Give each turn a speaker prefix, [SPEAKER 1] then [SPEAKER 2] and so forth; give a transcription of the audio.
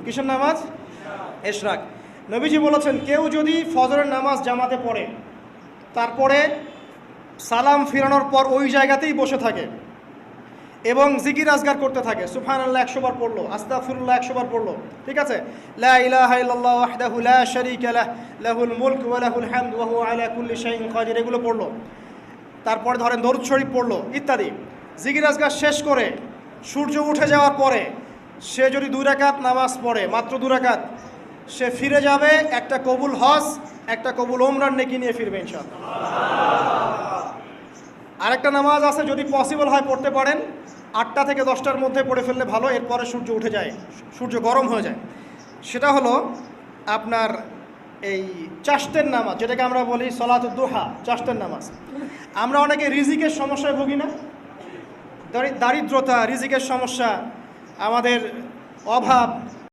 [SPEAKER 1] কিসের নামাজ? ইশরাক। নবীজি বলেছেন, কেউ যদি ফজরের নামাজ জামাতে পড়ে, তারপরে সালাম ফিরানোর পর ওই জায়গাতেই বসে থাকে এবং জিকির আজগার করতে থাকে, সুবহানাল্লাহ 100 বার পড়লো, আস্তাগফিরুল্লাহ 100 বার পড়লো, ঠিক আছে, লা ইলাহা ইল্লাল্লাহু ওয়াহদাহু লা শারীকা লাহু লাহুল মুলকু ওয়া লাহুল হামদু ওয়া হুয়া আলা কুল্লি শাইইন কাদির, এগুলো পড়লো, তারপরে ধরেন দরুদ শরীফ পড়লো ইত্যাদি। জিকির আজগার শেষ করে সূর্য উঠে যাওয়ার পরে সে যদি 2 রাকাত নামাজ পড়ে, মাত্র 2 রাকাত, সে ফিরে যাবে একটা কবুল হজ, একটা কবুল ওমরার নেকি নিয়ে ফিরবে ইনশাআল্লাহ। আরেকটা নামাজ আছে, যদি পসিবল হয় পড়তে পারেন, 8টা থেকে 10টার মধ্যে পড়ে ফেললে ভালো, এরপরে সূর্য উঠে যায়, সূর্য গরম হয়ে যায়। সেটা হলো আপনার এই চাশতের নামাজ, যেটাকে আমরা বলি সলাতুদ দুহা, চাশতের নামাজ। আমরা অনেকে রিজিকের সমস্যায় ভুগি না? দারিদ্রতা, রিজিকের সমস্যা, আমাদের অভাব,